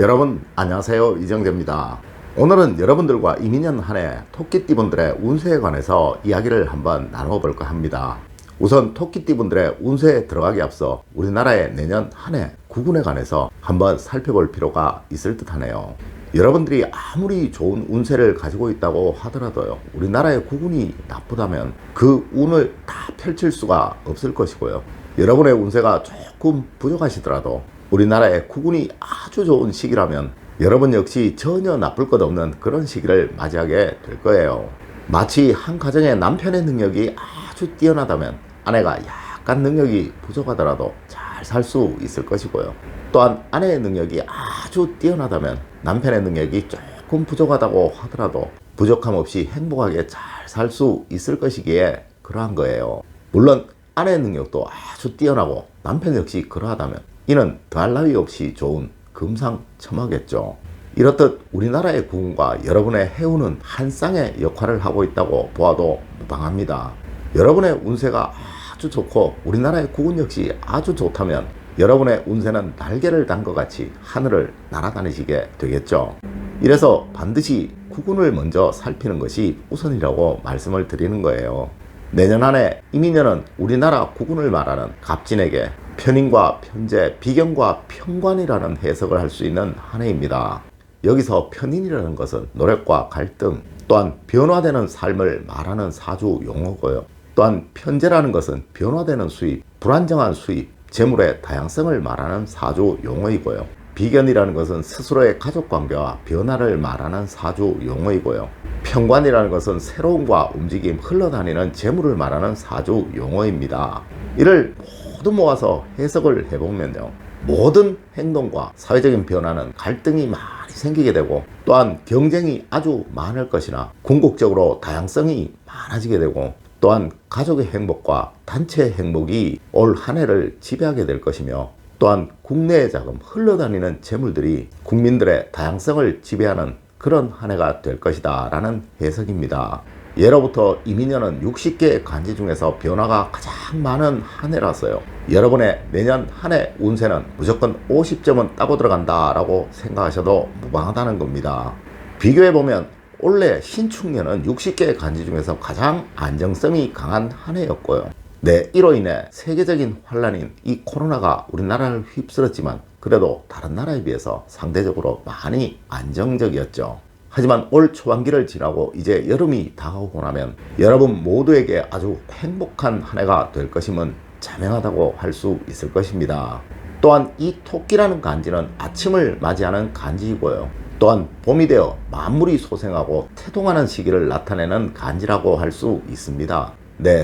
여러분 안녕하세요, 이정재입니다. 오늘은 여러분들과 이민년 한 해 토끼띠분들의 운세에 관해서 이야기를 한번 나눠볼까 합니다. 우선 토끼띠분들의 운세에 들어가기 앞서 우리나라의 내년 한 해 구군에 관해서 한번 살펴볼 필요가 있을 듯 하네요. 여러분들이 아무리 좋은 운세를 가지고 있다고 하더라도요, 우리나라의 구군이 나쁘다면 그 운을 다 펼칠 수가 없을 것이고요, 여러분의 운세가 조금 부족하시더라도 우리나라의 구군이 아주 좋은 시기라면 여러분 역시 전혀 나쁠 것 없는 그런 시기를 맞이하게 될 거예요. 마치 한 가정의 남편의 능력이 아주 뛰어나다면 아내가 약간 능력이 부족하더라도 잘 살 수 있을 것이고요, 또한 아내의 능력이 아주 뛰어나다면 남편의 능력이 조금 부족하다고 하더라도 부족함 없이 행복하게 잘 살 수 있을 것이기에 그러한 거예요. 물론 아내의 능력도 아주 뛰어나고 남편 역시 그러하다면 이는 더할 나위 없이 좋은 금상첨화겠죠. 이렇듯 우리나라의 구군과 여러분의 해운은 한 쌍의 역할을 하고 있다고 보아도 무방합니다. 여러분의 운세가 아주 좋고 우리나라의 구군 역시 아주 좋다면 여러분의 운세는 날개를 단 것 같이 하늘을 날아다니시게 되겠죠. 이래서 반드시 구군을 먼저 살피는 것이 우선이라고 말씀을 드리는 거예요. 내년 한 해 이민년은 우리나라 구군을 말하는 갑진에게 편인과 편재, 비견과 편관이라는 해석을 할 수 있는 한 해입니다. 여기서 편인이라는 것은 노력과 갈등, 또한 변화되는 삶을 말하는 사주 용어고요, 또한 편재라는 것은 변화되는 수입, 불안정한 수입, 재물의 다양성을 말하는 사주 용어이고요, 비견이라는 것은 스스로의 가족관계와 변화를 말하는 사주 용어이고요, 편관이라는 것은 새로움과 움직임, 흘러다니는 재물을 말하는 사주 용어입니다. 이를 모두 모아서 해석을 해보면요, 모든 행동과 사회적인 변화는 갈등이 많이 생기게 되고, 또한 경쟁이 아주 많을 것이나 궁극적으로 다양성이 많아지게 되고, 또한 가족의 행복과 단체의 행복이 올 한 해를 지배하게 될 것이며, 또한 국내의 자금, 흘러다니는 재물들이 국민들의 다양성을 지배하는 그런 한 해가 될 것이다 라는 해석입니다. 예로부터 이민년은 60개의 간지 중에서 변화가 가장 많은 한 해라서요, 여러분의 내년 한 해 운세는 무조건 50점은 따고 들어간다 라고 생각하셔도 무방하다는 겁니다. 비교해보면 올해 신축년은 60개의 간지 중에서 가장 안정성이 강한 한 해였고요, 이로 인해 세계적인 환란인 이 코로나가 우리나라를 휩쓸었지만 그래도 다른 나라에 비해서 상대적으로 많이 안정적이었죠. 하지만 올 초반기를 지나고 이제 여름이 다가오고 나면 여러분 모두에게 아주 행복한 한 해가 될 것임은 자명하다고 할 수 있을 것입니다. 또한 이 토끼라는 간지는 아침을 맞이하는 간지이고요, 또한 봄이 되어 만물이 소생하고 태동하는 시기를 나타내는 간지라고 할 수 있습니다.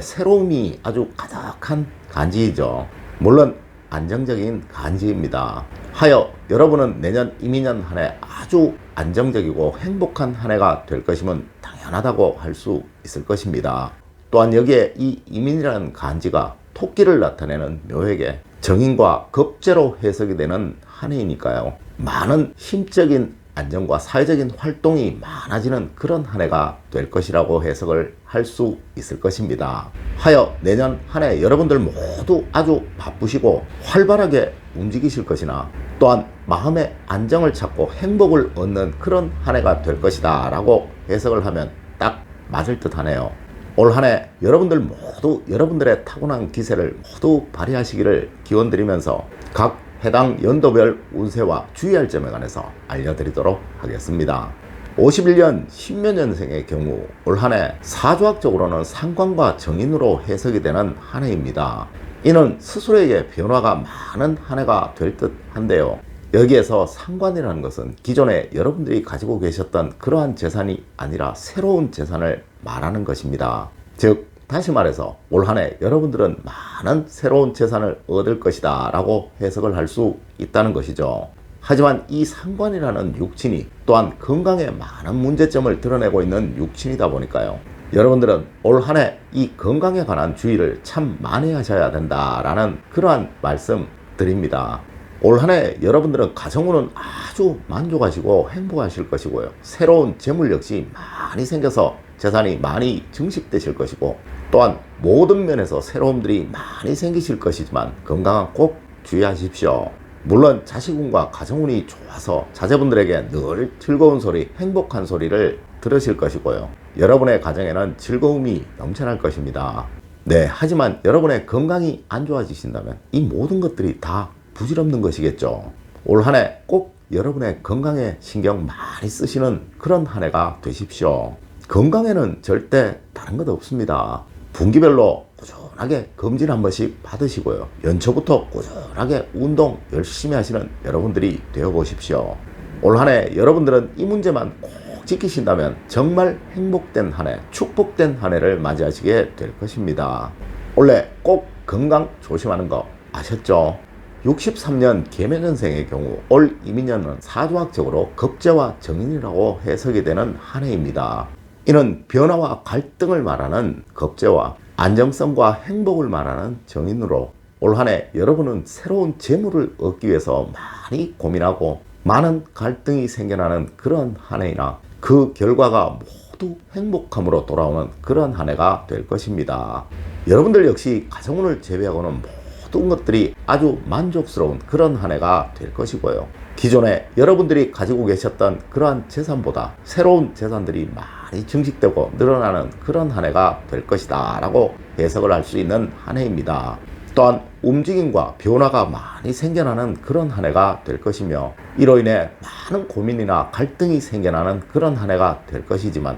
새로움이 아주 가득한 간지이죠. 물론 안정적인 간지입니다. 하여 여러분은 내년 이민년 한 해 아주 안정적이고 행복한 한 해가 될 것임은 당연하다고 할 수 있을 것입니다. 또한 여기에 이 이민이라는 간지가 토끼를 나타내는 묘에게 정인과 겁재로 해석이 되는 한 해이니까요, 많은 힘적인 안정과 사회적인 활동이 많아지는 그런 한 해가 될 것이라고 해석을 할 수 있을 것입니다. 하여 내년 한 해 여러분들 모두 아주 바쁘시고 활발하게 움직이실 것이나, 또한 마음의 안정을 찾고 행복을 얻는 그런 한 해가 될 것이다 라고 해석을 하면 딱 맞을 듯 하네요. 올 한 해 여러분들 모두 여러분들의 타고난 기세를 모두 발휘하시기를 기원드리면서 각 해당 연도별 운세와 주의할 점에 관해서 알려드리도록 하겠습니다. 51년 신묘년생의 경우 올 한 해 사주학적으로는 상관과 정인으로 해석이 되는 한 해입니다. 이는 스스로에게 변화가 많은 한 해가 될 듯 한데요, 여기에서 상관이라는 것은 기존에 여러분들이 가지고 계셨던 그러한 재산이 아니라 새로운 재산을 말하는 것입니다. 즉 다시 말해서 올 한 해 여러분들은 많은 새로운 재산을 얻을 것이다 라고 해석을 할 수 있다는 것이죠. 하지만 이 상관이라는 육친이 또한 건강에 많은 문제점을 드러내고 있는 육친이다 보니까요, 여러분들은 올 한 해 이 건강에 관한 주의를 참 많이 하셔야 된다라는 그러한 말씀 드립니다. 올 한 해 여러분들은 가정운은 아주 만족하시고 행복하실 것이고요, 새로운 재물 역시 많이 생겨서 재산이 많이 증식되실 것이고, 또한 모든 면에서 새로움들이 많이 생기실 것이지만 건강은 꼭 주의하십시오. 물론 자식운과 가정운이 좋아서 자제분들에게 늘 즐거운 소리, 행복한 소리를 들으실 것이고요. 여러분의 가정에는 즐거움이 넘쳐날 것입니다. 네, 하지만 여러분의 건강이 안 좋아지신다면 이 모든 것들이 다 부질없는 것이겠죠. 올 한 해 꼭 여러분의 건강에 신경 많이 쓰시는 그런 한 해가 되십시오. 건강에는 절대 다른 것 없습니다. 분기별로 꾸준하게 검진 한 번씩 받으시고요. 연초부터 꾸준하게 운동 열심히 하시는 여러분들이 되어 보십시오. 올 한 해 여러분들은 이 문제만 꼭 지키신다면 정말 행복된 한 해, 축복된 한 해를 맞이하시게 될 것입니다. 원래 꼭 건강 조심하는 거 아셨죠? 63년 계묘년생의 경우 올 이민년은 사주학적으로 겁재와 정인이라고 해석이 되는 한 해입니다. 이는 변화와 갈등을 말하는 겁재와 안정성과 행복을 말하는 정인으로 올 한 해 여러분은 새로운 재물을 얻기 위해서 많이 고민하고 많은 갈등이 생겨나는 그런 한 해이나 그 결과가 모두 행복함으로 돌아오는 그런 한 해가 될 것입니다. 여러분들 역시 가정운을 제외하고는 모든 것들이 아주 만족스러운 그런 한 해가 될 것이고요. 기존에 여러분들이 가지고 계셨던 그러한 재산보다 새로운 재산들이 많이 증식되고 늘어나는 그런 한 해가 될 것이다 라고 해석을 할 수 있는 한 해입니다. 또한 움직임과 변화가 많이 생겨나는 그런 한 해가 될 것이며 이로 인해 많은 고민이나 갈등이 생겨나는 그런 한 해가 될 것이지만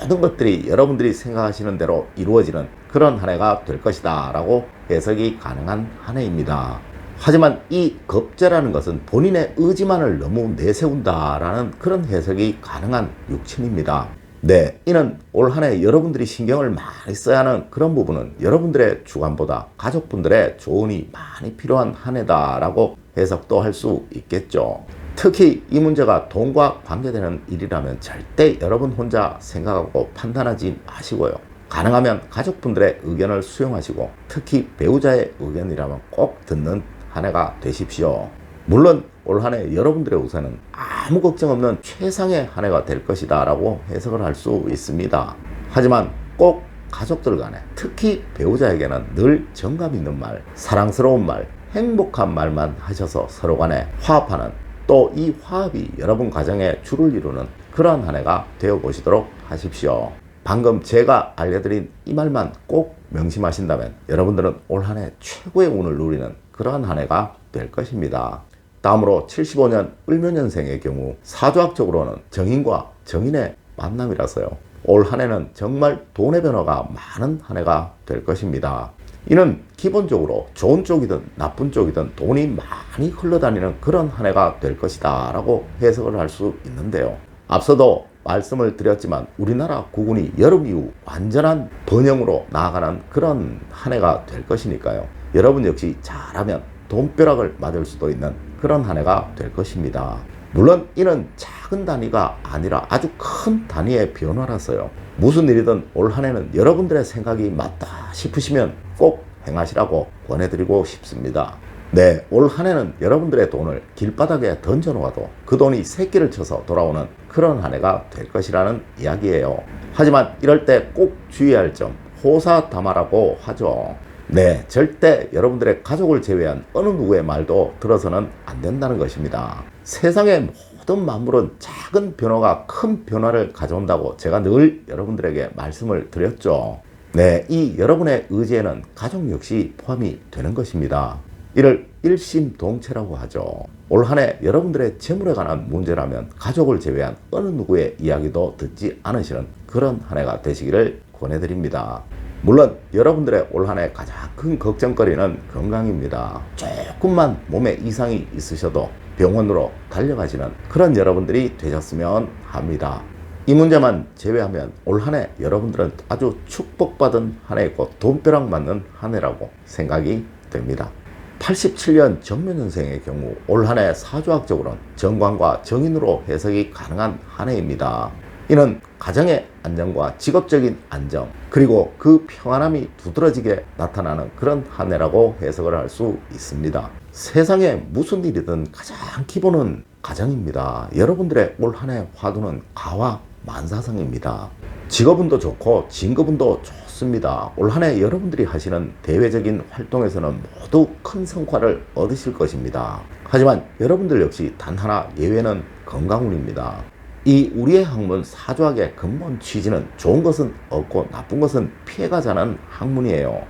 모든 것들이 여러분들이 생각하시는 대로 이루어지는 그런 한 해가 될 것이다 라고 해석이 가능한 한 해입니다. 하지만 이 겁재라는 것은 본인의 의지만을 너무 내세운다 라는 그런 해석이 가능한 육친입니다. 네, 이는 올 한 해 여러분들이 신경을 많이 써야 하는 그런 부분은 여러분들의 주관보다 가족분들의 조언이 많이 필요한 한 해다 라고 해석도 할 수 있겠죠. 특히 이 문제가 돈과 관계되는 일이라면 절대 여러분 혼자 생각하고 판단하지 마시고요. 가능하면 가족분들의 의견을 수용하시고 특히 배우자의 의견이라면 꼭 듣는 한 해가 되십시오. 물론 올 한 해 여러분들의 우선은 아무 걱정 없는 최상의 한 해가 될 것이다 라고 해석을 할 수 있습니다. 하지만 꼭 가족들 간에 특히 배우자에게는 늘 정감 있는 말, 사랑스러운 말, 행복한 말만 하셔서 서로 간에 화합하는 또 이 화합이 여러분 가정의 주를 이루는 그런 한 해가 되어 보시도록 하십시오. 방금 제가 알려드린 이 말만 꼭 명심하신다면 여러분들은 올 한 해 최고의 운을 누리는 그러한 한 해가 될 것입니다. 다음으로 75년 을묘년생의 경우 사주학적으로는 정인과 정인의 만남이라서요. 올 한 해는 정말 돈의 변화가 많은 한 해가 될 것입니다. 이는 기본적으로 좋은 쪽이든 나쁜 쪽이든 돈이 많이 흘러다니는 그런 한 해가 될 것이다 라고 해석을 할 수 있는데요. 앞서도 말씀을 드렸지만 우리나라 국운이 여름 이후 완전한 번영으로 나아가는 그런 한 해가 될 것이니까요. 여러분 역시 잘하면 돈벼락을 맞을 수도 있는 그런 한 해가 될 것입니다. 물론 이는 작은 단위가 아니라 아주 큰 단위의 변화라서요. 무슨 일이든 올 한 해는 여러분들의 생각이 맞다 싶으시면 꼭 행하시라고 권해드리고 싶습니다. 네, 올 한 해는 여러분들의 돈을 길바닥에 던져놓아도 그 돈이 새끼를 쳐서 돌아오는 그런 한 해가 될 것이라는 이야기예요. 하지만 이럴 때 꼭 주의할 점, 호사다마라고 하죠. 네, 절대 여러분들의 가족을 제외한 어느 누구의 말도 들어서는 안 된다는 것입니다. 세상의 모든 만물은 작은 변화가 큰 변화를 가져온다고 제가 늘 여러분들에게 말씀을 드렸죠. 네, 이 여러분의 의지에는 가족 역시 포함이 되는 것입니다. 이를 일심동체라고 하죠. 올 한 해 여러분들의 재물에 관한 문제라면 가족을 제외한 어느 누구의 이야기도 듣지 않으시는 그런 한 해가 되시기를 권해드립니다. 물론 여러분들의 올 한 해 가장 큰 걱정거리는 건강입니다. 조금만 몸에 이상이 있으셔도 병원으로 달려가시는 그런 여러분들이 되셨으면 합니다. 이 문제만 제외하면 올 한 해 여러분들은 아주 축복받은 한 해이고 돈벼락 맞는 한 해라고 생각이 됩니다. 87년 정묘년생의 경우 올 한 해 사주학적으로는 정관과 정인으로 해석이 가능한 한 해입니다. 이는 가정의 안정과 직업적인 안정 그리고 그 평안함이 두드러지게 나타나는 그런 한 해라고 해석을 할 수 있습니다. 세상에 무슨 일이든 가장 기본은 가정입니다. 여러분들의 올 한 해 화두는 가와 만사성입니다. 직업운도 좋고 진급운도 좋습니다. 올 한 해 여러분들이 하시는 대외적인 활동에서는 모두 큰 성과를 얻으실 것입니다. 하지만 여러분들 역시 단 하나 예외는 건강운입니다. 이 우리의 학문 사주학의 근본 취지는 좋은 것은 얻고 나쁜 것은 피해가자는 학문이에요.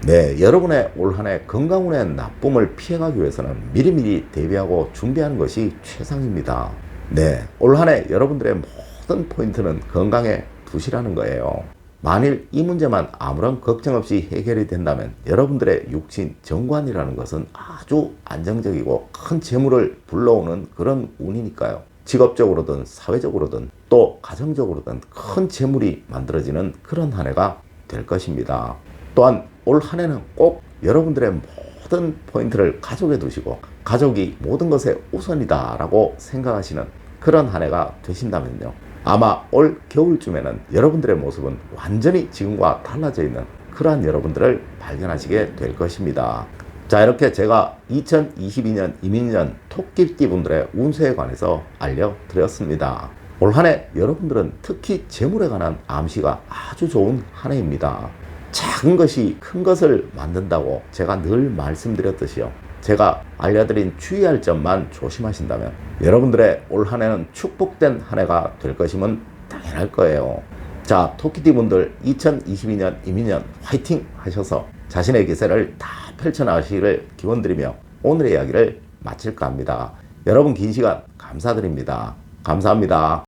네, 여러분의 올 한 해 건강운의 나쁨을 피해가기 위해서는 미리미리 대비하고 준비하는 것이 최상입니다. 네, 올 한 해 여러분들의 모든 포인트는 건강에 두시라는 거예요. 만일 이 문제만 아무런 걱정 없이 해결이 된다면 여러분들의 육신 정관이라는 것은 아주 안정적이고 큰 재물을 불러오는 그런 운이니까요. 직업적으로든 사회적으로든 또 가정적으로든 큰 재물이 만들어지는 그런 한 해가 될 것입니다. 또한 올 한 해는 꼭 여러분들의 모든 포인트를 가족에 두시고 가족이 모든 것의 우선이다 라고 생각하시는 그런 한 해가 되신다면요, 아마 올 겨울쯤에는 여러분들의 모습은 완전히 지금과 달라져 있는 그러한 여러분들을 발견하시게 될 것입니다. 자, 이렇게 제가 2022년 이민년 토끼띠 분들의 운세에 관해서 알려드렸습니다. 올 한 해 여러분들은 특히 재물에 관한 암시가 아주 좋은 한 해입니다. 작은 것이 큰 것을 만든다고 제가 늘 말씀드렸듯이요, 제가 알려드린 주의할 점만 조심하신다면 여러분들의 올 한 해는 축복된 한 해가 될 것임은 당연할 거예요. 자, 토끼띠 분들 2022년 이민년 화이팅 하셔서 자신의 기세를 다 펼쳐나가시기를 기원드리며 오늘의 이야기를 마칠까 합니다. 여러분 긴 시간 감사드립니다. 감사합니다.